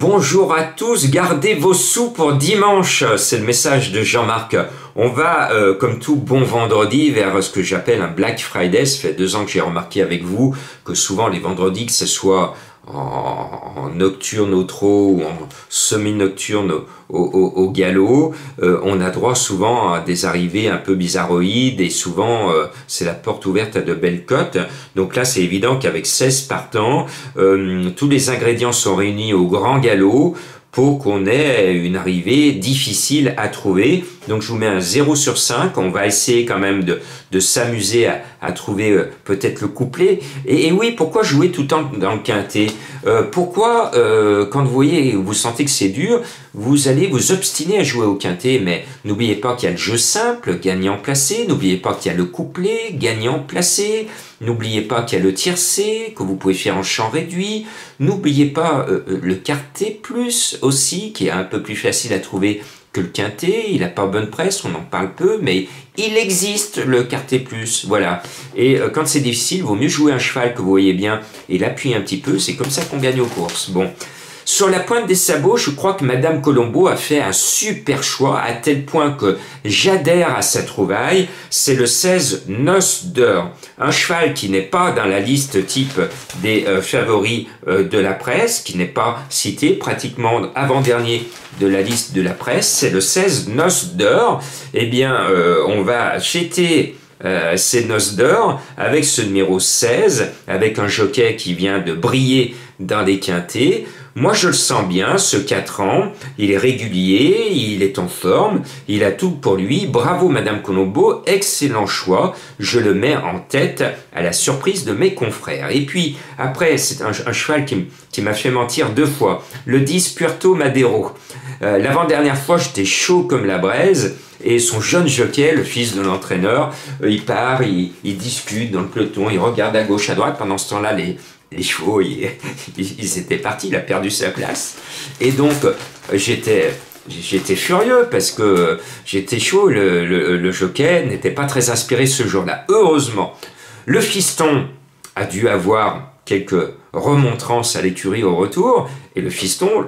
Bonjour à tous, gardez vos sous pour dimanche, c'est le message de Jean-Marc. On va, comme tout bon vendredi, vers ce que j'appelle un Black Friday. Ça fait 2 ans que j'ai remarqué avec vous que souvent les vendredis, que ce soit en nocturne au trot ou en semi-nocturne au galop, on a droit souvent à des arrivées un peu bizarroïdes et souvent c'est la porte ouverte à de belles cotes. Donc là c'est évident qu'avec 16 partants, tous les ingrédients sont réunis au grand galop pour qu'on ait une arrivée difficile à trouver. Donc je vous mets un 0 sur 5, on va essayer quand même de s'amuser à trouver peut-être le couplet. Et oui, pourquoi jouer tout le temps dans le quintet? Pourquoi, quand vous voyez, vous sentez que c'est dur, vous allez vous obstiner à jouer au quintet? Mais n'oubliez pas qu'il y a le jeu simple, gagnant placé, n'oubliez pas qu'il y a le couplet, gagnant placé, n'oubliez pas qu'il y a le tiercé, que vous pouvez faire en champ réduit, n'oubliez pas le quartet plus aussi, qui est un peu plus facile à trouver que le quintet. Il n'a pas bonne presse, on en parle peu, mais il existe le quartet plus, voilà. Et quand c'est difficile, il vaut mieux jouer un cheval que vous voyez bien et l'appuyer un petit peu, c'est comme ça qu'on gagne aux courses. Bon. Sur la pointe des sabots, je crois que Madame Colombo a fait un super choix, à tel point que j'adhère à sa trouvaille. C'est le 16 Noces d'Or. Un cheval qui n'est pas dans la liste type des favoris de la presse, qui n'est pas cité, pratiquement avant-dernier de la liste de la presse. C'est le 16 Noces d'Or. Eh bien, on va jeter ces Noces d'Or avec ce numéro 16, avec un jockey qui vient de briller dans les quintets. Moi, je le sens bien, ce 4 ans, il est régulier, il est en forme, il a tout pour lui. Bravo Madame Colombo, excellent choix. Je le mets en tête à la surprise de mes confrères. Et puis, après, c'est un cheval qui m'a fait mentir 2 fois. Le 10 Puerto Madero. L'avant-dernière fois, j'étais chaud comme la braise. Et son jeune jockey, le fils de l'entraîneur, il part, il discute dans le peloton, il regarde à gauche, à droite. Pendant ce temps-là, les chevaux, ils étaient partis, il a perdu sa place. Et donc, j'étais furieux parce que j'étais chaud, le jockey n'était pas très inspiré ce jour-là. Heureusement, le fiston a dû avoir quelques remontrances à l'écurie au retour, et le fiston,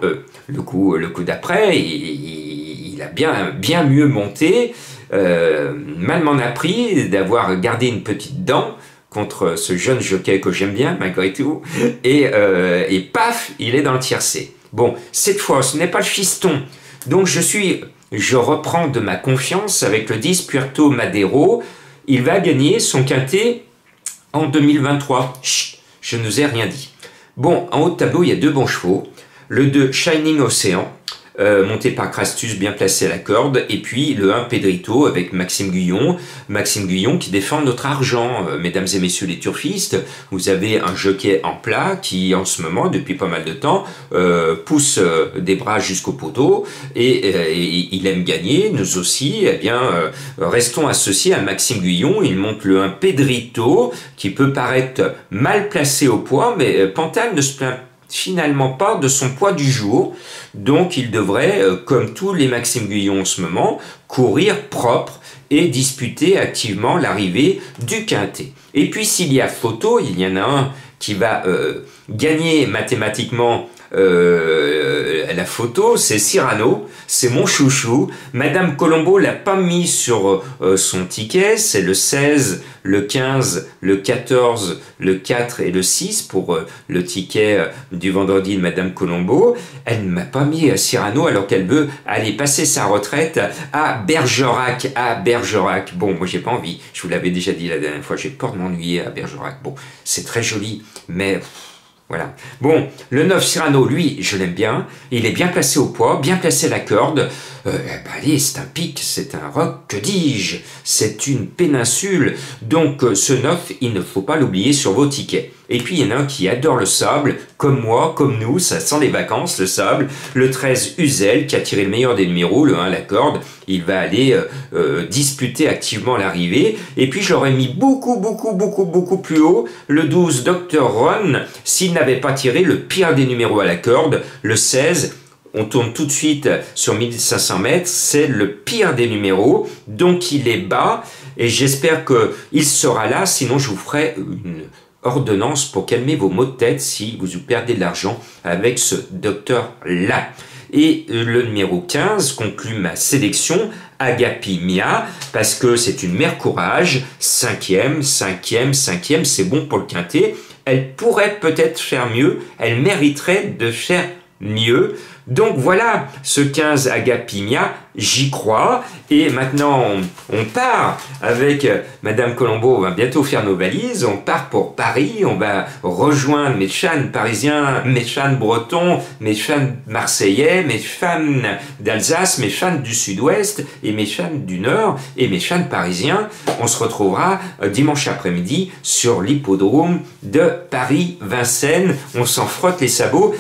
le coup d'après, il a bien mieux monté. Mal m'en a pris d'avoir gardé une petite dent contre ce jeune jockey que j'aime bien malgré tout, et paf, il est dans le tiercé. Bon, cette fois, ce n'est pas le fiston, donc je reprends de ma confiance avec le 10 Puerto Madero. Il va gagner son quintet en 2023. Chut, je ne vous ai rien dit. Bon, en haut de tableau, il y a 2 bons chevaux. Le 2 Shining Ocean, monté par Crastus, bien placé à la corde, et puis le 1 Pedrito avec Maxime Guyon qui défend notre argent. Mesdames et messieurs les turfistes, vous avez un jockey en plat qui en ce moment, depuis pas mal de temps, pousse des bras jusqu'au poteau, et il aime gagner. Nous aussi, eh bien, restons associés à Maxime Guyon. Il monte le 1 Pedrito qui peut paraître mal placé au poids, mais Pantal ne se plaint finalement pas de son poids du jour, donc il devrait, comme tous les Maxime Guyon en ce moment, courir propre et disputer activement l'arrivée du quintet. Et puis s'il y a photo, il y en a un qui va gagner mathématiquement la photo, c'est Cyrano, c'est mon chouchou. Madame Colombo l'a pas mis sur son ticket, c'est le 16, le 15, le 14, le 4 et le 6 pour le ticket du vendredi de Madame Colombo. Elle ne m'a pas mis Cyrano alors qu'elle veut aller passer sa retraite à Bergerac. Bon, moi j'ai pas envie, je vous l'avais déjà dit la dernière fois, j'ai peur de m'ennuyer à Bergerac. Bon, c'est très joli, mais voilà. Bon, le 9 Cyrano, lui, je l'aime bien. Il est bien placé au poids, bien placé à la corde. Allez, c'est un pic, c'est un roc, que dis-je? C'est une péninsule. Donc, ce 9, il ne faut pas l'oublier sur vos tickets. Et puis, il y en a un qui adore le sable, comme moi, comme nous, ça sent les vacances, le sable. Le 13 Uzel, qui a tiré le meilleur des numéros, le 1 la corde. Il va aller disputer activement l'arrivée. Et puis, j'aurais mis beaucoup plus haut le 12 Dr. Ron, s'il n'avait pas tiré le pire des numéros à la corde, le 16. On tourne tout de suite sur 1500 mètres, c'est le pire des numéros, donc il est bas, et j'espère qu'il sera là, sinon je vous ferai une ordonnance pour calmer vos maux de tête si vous perdez de l'argent avec ce docteur-là. Et le numéro 15 conclut ma sélection, Agapimia, parce que c'est une mère courage, cinquième, c'est bon pour le quintet. Elle pourrait peut-être faire mieux, elle mériterait de faire mieux. Donc voilà, ce 15 Agapimia, j'y crois. Et maintenant, on part avec Madame Colombo, on va bientôt faire nos valises, on part pour Paris, on va rejoindre mes chans parisiens, mes chans bretons, mes chans marseillais, mes chans d'Alsace, mes chans du sud-ouest et mes chans du nord et mes chans parisiens. On se retrouvera dimanche après-midi sur l'hippodrome de Paris-Vincennes. On s'en frotte les sabots